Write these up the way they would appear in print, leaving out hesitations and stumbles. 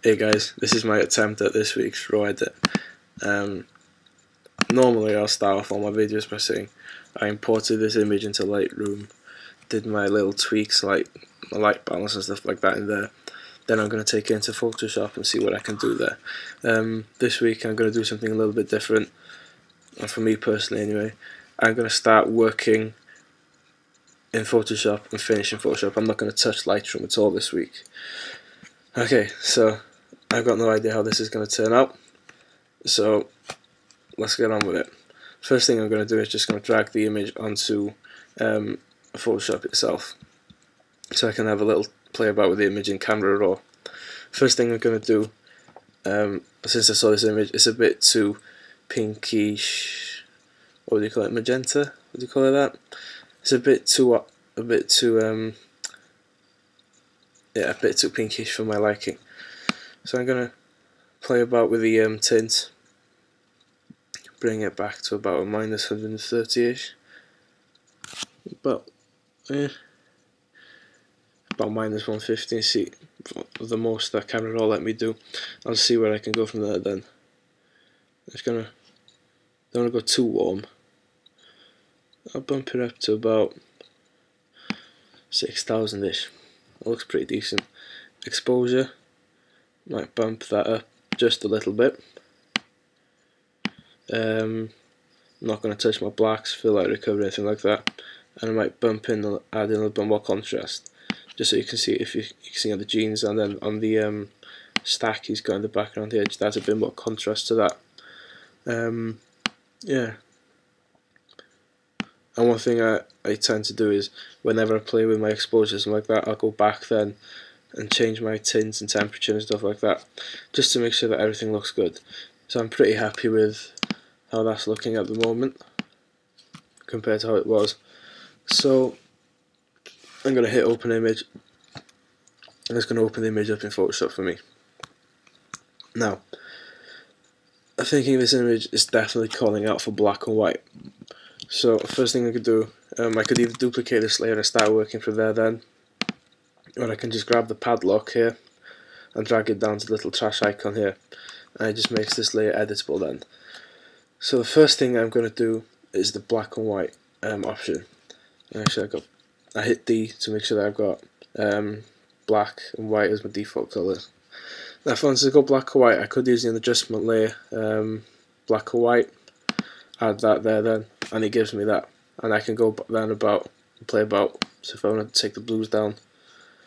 Hey guys, this is my attempt at this week's Raw edit. Normally I'll start off all my videos by saying I imported this image into Lightroom, did my little tweaks like my light balance and stuff like that in there. Then I'm going to take it into Photoshop and see what I can do there. This week I'm going to do something a little bit different, and for me personally anyway. I'm going to start working in Photoshop and finish in Photoshop. I'm not going to touch Lightroom at all this week. Okay, so I've got no idea how this is going to turn out, so let's get on with it. First thing I'm going to do is just going to drag the image onto Photoshop itself, so I can have a little play about with the image in Camera Raw. First thing I'm going to do, since I saw this image, it's a bit too pinkish. What do you call it? Magenta? What do you call it? That? It's a bit too pinkish for my liking. So I'm gonna play about with the tint, bring it back to about a minus 130ish, about minus 150. See the most that Camera Raw let me do. I'll see where I can go from there. Then don't want to go too warm. I'll bump it up to about 6,000ish. It looks pretty decent. Exposure, might bump that up just a little bit. I'm not going to touch my blacks, fill out, recover, anything like that. And I might add in a little bit more contrast, just so you can see if you can see on the jeans, and then on the stack he's got in the background here, just adds a bit more contrast to that. Yeah. And one thing I tend to do is, whenever I play with my exposures and like that, I'll go back then and change my tints and temperature and stuff like that, just to make sure that everything looks good. So I'm pretty happy with how that's looking at the moment compared to how it was. So I'm going to hit open image, and it's going to open the image up in Photoshop for me. Now, I'm thinking this image is definitely calling out for black and white. So first thing I could do, I could either duplicate this layer and start working from there then, or I can just grab the padlock here and drag it down to the little trash icon here, and it just makes this layer editable then. So the first thing I'm going to do is the black and white option. Actually I hit D to make sure that I've got black and white as my default colour. Now if I wanted to go black or white, I could use the adjustment layer, black or white, add that there then, and it gives me that, and I can go then about and play about. So if I want to take the blues down,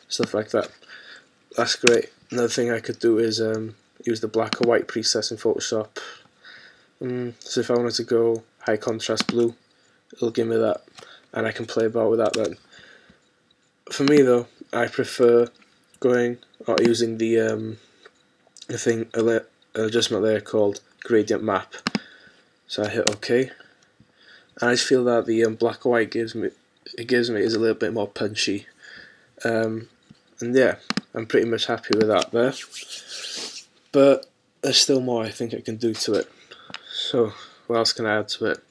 stuff like that, that's great. Another thing I could do is use the black or white presets in Photoshop. So if I wanted to go high contrast blue, it'll give me that, and I can play about with that then. For me though, I prefer using the an adjustment layer called gradient map. So I hit OK, and I just feel that the black or white gives me is a little bit more punchy, and yeah, I'm pretty much happy with that there. But there's still more I think I can do to it. So what else can I add to it?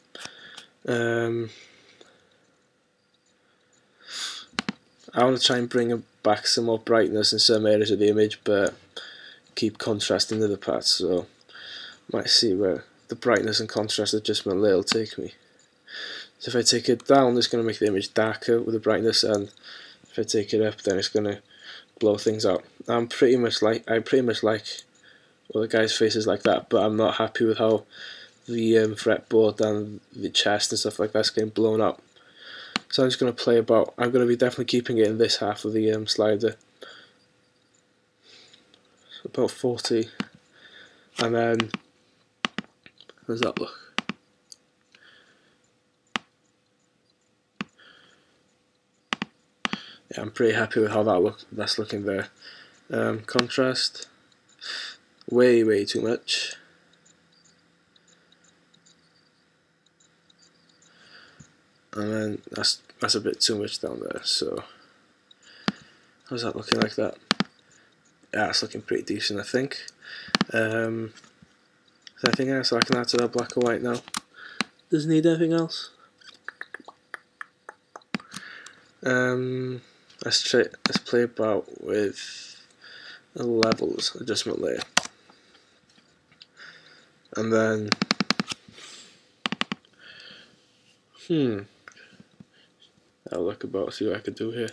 I want to try and bring back some more brightness in some areas of the image, but keep contrast in other parts. So might see where the brightness and contrast adjustment layer will take me. So if I take it down, it's going to make the image darker with the brightness, and if I take it up, then it's going to blow things out. I pretty much like well, the guy's face is like that, but I'm not happy with how the fretboard and the chest and stuff like that's getting blown up. So I'm just going to play about. I'm going to be definitely keeping it in this half of the slider, so about 40, and then how does that look? Yeah, I'm pretty happy with how that's looking there. Contrast, way too much. And then that's a bit too much down there. So how's that looking like that? Yeah, it's looking pretty decent, I think. Is there anything else I can add to that black and white now? Doesn't need anything else. Let's play about with a levels adjustment layer, and then I'll look about, see what I could do here.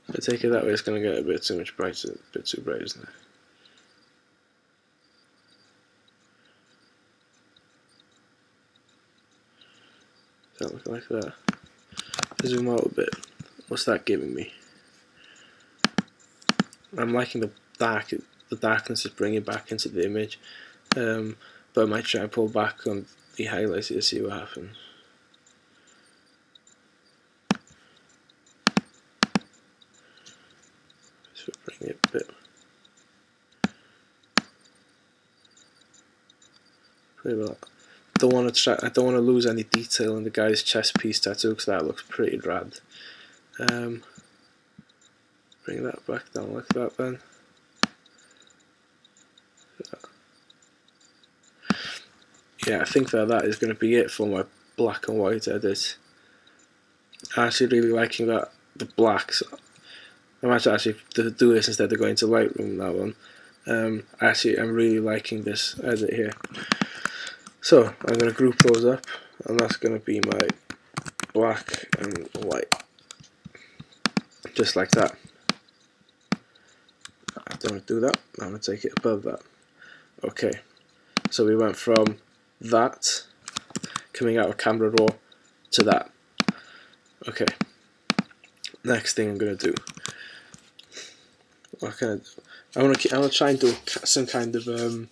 If I take it that way, it's going to get a bit too much bright, a bit too bright, isn't it? Does that look like that? Zoom out a bit. What's that giving me? I'm liking the darkness is bringing back into the image, but I might try and pull back on the highlights here to see what happens. So bring it a bit. Pretty well. I don't want to lose any detail in the guy's chest piece tattoo because that looks pretty rad. Bring that back down like that then. Yeah, I think that is going to be it for my black and white edit. I'm actually really liking that, the blacks. I might actually do this instead of going to Lightroom, that one. I'm really liking this edit here. So I'm going to group those up, and that's going to be my black and white. Just like that. I don't want to do that, I'm going to take it above that. Okay, so we went from that, coming out of Camera Raw, to that. Okay, next thing I'm going to do, what can I do? I want to try and do some kind of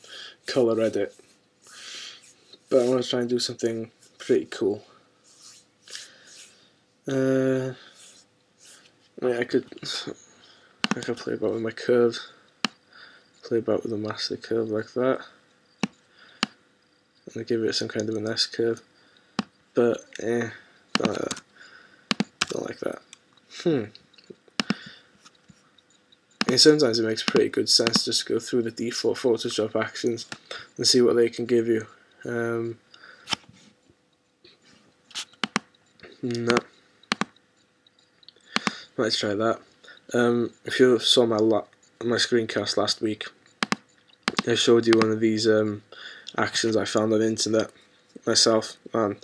color edit, but I want to try and do something pretty cool. I mean, I could play about with my curve, play about with the master curve like that, and give it some kind of an S curve, but don't like that. And sometimes it makes pretty good sense just to go through the default Photoshop actions and see what they can give you. No. Let's try that. If you saw my screencast last week, I showed you one of these actions I found on the internet myself, and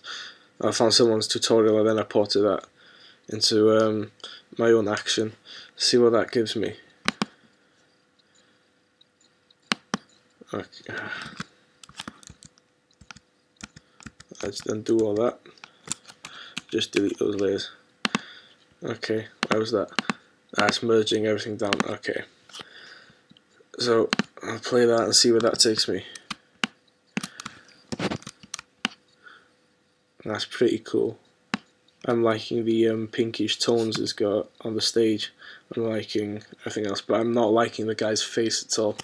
I found someone's tutorial and then I ported that into my own action. See what that gives me. Okay. Let's undo all that. Just delete those layers. Okay, why was that? That's merging everything down. Okay, so I'll play that and see where that takes me. That's pretty cool. I'm liking the pinkish tones it's got on the stage. I'm liking everything else, but I'm not liking the guy's face at all.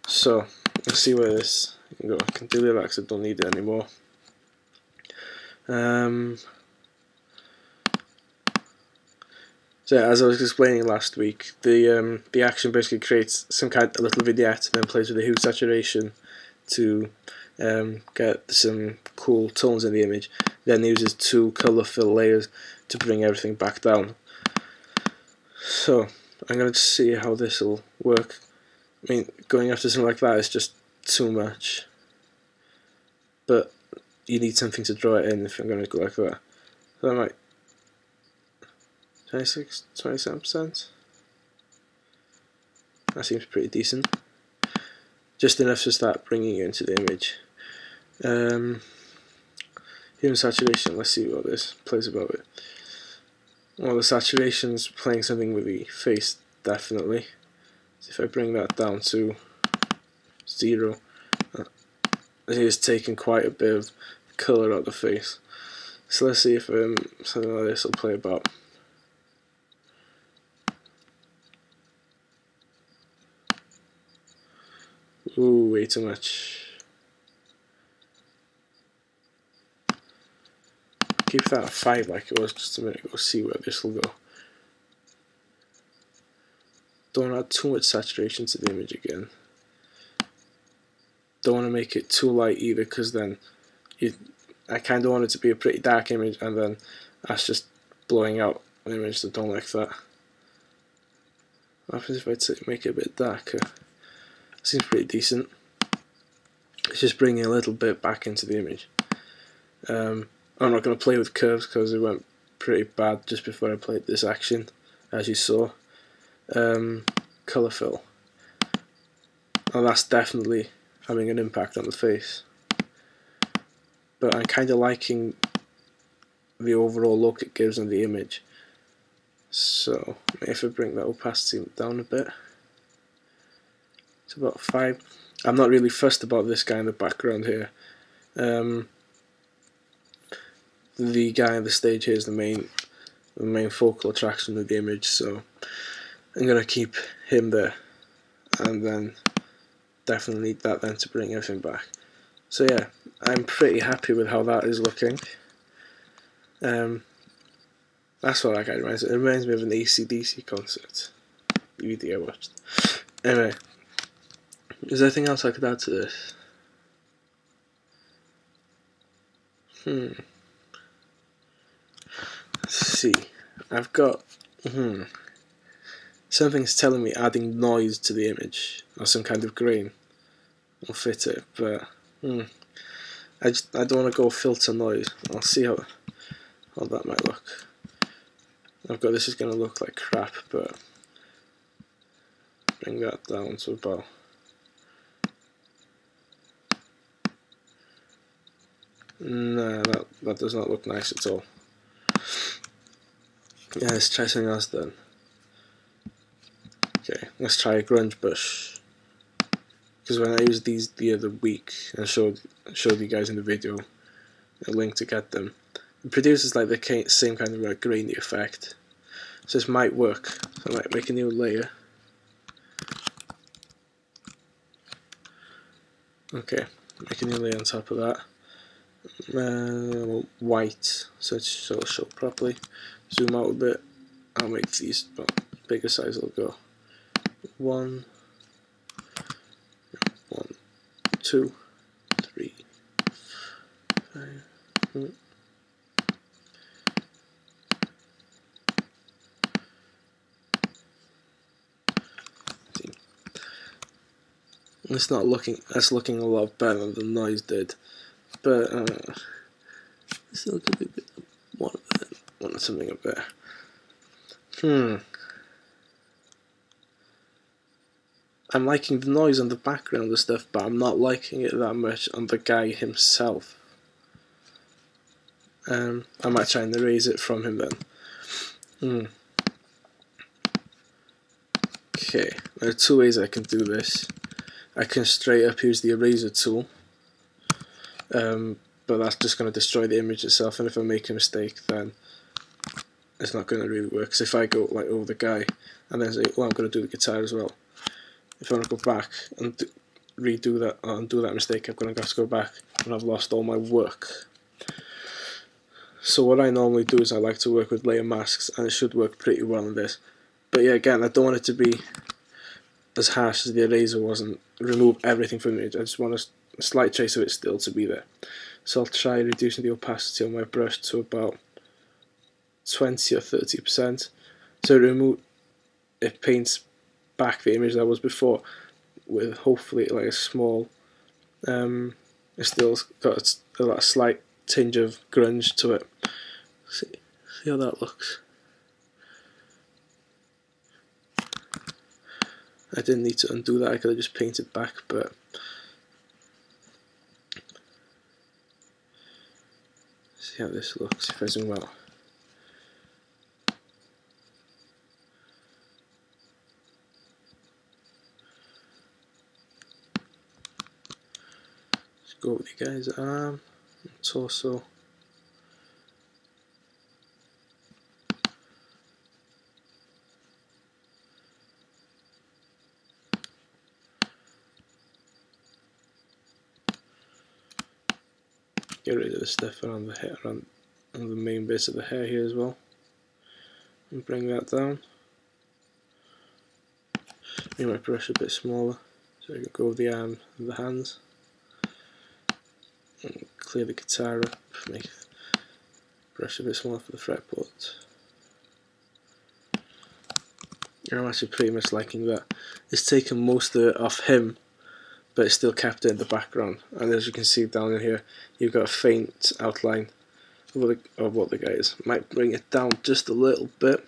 So let's see where this can go. I can delete that because I don't need it anymore. So as I was explaining last week, the action basically creates some kind of little vignette and then plays with the hue saturation to get some cool tones in the image. Then uses two colour fill layers to bring everything back down. So I'm going to see how this will work. I mean, going after something like that is just too much, but you need something to draw it in if I'm going to go like that. So I might 27%. That seems pretty decent. Just enough to start bringing you into the image. Hue and saturation, let's see what this plays about it. Well, the saturation's playing something with the face, definitely. So if I bring that down to 0, it is taking quite a bit of colour out of the face. So let's see if something like this will play about. Ooh, way too much. Keep that at 5 like it was just a minute ago, see where this will go. Don't add too much saturation to the image again. Don't want to make it too light either, because then I kind of want it to be a pretty dark image and then that's just blowing out an image that don't like that. What happens if I make it a bit darker? Seems pretty decent. It's just bringing a little bit back into the image. I'm not going to play with curves because it went pretty bad just before I played this action, as you saw. Colour fill. And that's definitely having an impact on the face. But I'm kind of liking the overall look it gives on the image. So if I bring that opacity down a bit, it's about 5. I'm not really fussed about this guy in the background here. The guy on the stage here is the main focal attraction of the image, so I'm gonna keep him there, and then definitely need that then to bring everything back. So yeah, I'm pretty happy with how that is looking. That's what that guy reminds me. It reminds me of an AC/DC concert video I watched. Anyway, is there anything else I could add to this? Let's see. I've got something's telling me adding noise to the image or some kind of grain will fit it, but I don't want to go filter noise. I'll see how that might look. I've got this is going to look like crap, but bring that down to about. No, that does not look nice at all. Yeah, let's try something else then. Okay, let's try a grunge bush. Because when I used these the other week and showed you guys in the video a link to get them, it produces like the same kind of like grainy effect. So this might work. So I might make a new layer. Okay, make a new layer on top of that. White, so it'll show properly. Zoom out a bit. I'll make these bigger size. It'll go 1, 2, 3, 5. It's not looking. That's looking a lot better than the noise did, but still could be a bit. Want something a bit. I'm liking the noise on the background and stuff, but I'm not liking it that much on the guy himself. I might try and erase it from him then. Okay, there are 2 ways I can do this. I can straight up use the eraser tool, but that's just going to destroy the image itself, and if I make a mistake then it's not going to really work. Because if I go like over the guy and then say, well, I'm going to do the guitar as well, if I want to go back and redo that or undo that mistake, I'm going to have to go back and I've lost all my work. So what I normally do is I like to work with layer masks, and it should work pretty well in this. But yeah, again, I don't want it to be as harsh as the eraser was and remove everything from it. I just want a slight trace of it still to be there. So I'll try reducing the opacity on my brush to about 20 or 30%. So it paints back the image that was before with hopefully like a small, it's still got a slight tinge of grunge to it. See how that looks. I didn't need to undo that, I could have just painted back, but see how this looks if I zoom out. Let's go with the guy's arm, torso. Get rid of the stuff around the hair, around the main bits of the hair here as well, and bring that down. Make my brush a bit smaller so I can go with the arm and the hands, and clear the guitar up. Make brush a bit smaller for the fretboard. I'm actually pretty much liking that. It's taken most of it off him, but it's still kept it in the background. And as you can see down in here, you've got a faint outline of what the guy is. Might bring it down just a little bit.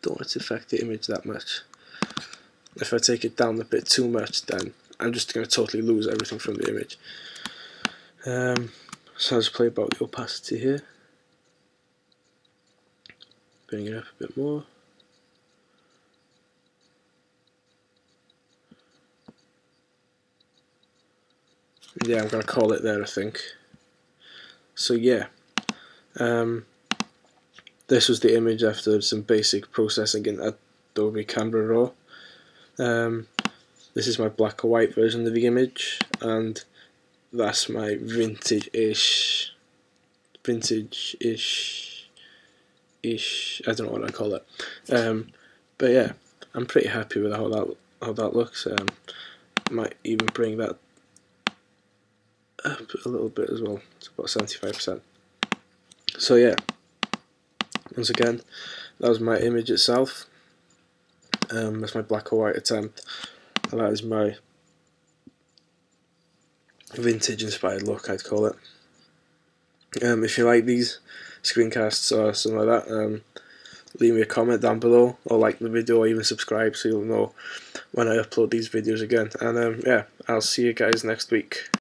Don't want it to affect the image that much. If I take it down a bit too much, then I'm just going to totally lose everything from the image. So I'll just play about the opacity here. Bring it up a bit more. Yeah, I'm going to call it there, I think. So yeah, this was the image after some basic processing in Adobe Camera Raw. This is my black and white version of the image, and that's my vintage-ish, I don't know what I call it. But yeah, I'm pretty happy with how that looks. Might even bring that up a little bit as well. It's about 75%. So yeah, once again, that was my image itself. That's my black and white attempt, and that is my vintage inspired look, I'd call it. If you like these screencasts or something like that, leave me a comment down below, or like the video, or even subscribe so you'll know when I upload these videos again. And yeah, I'll see you guys next week.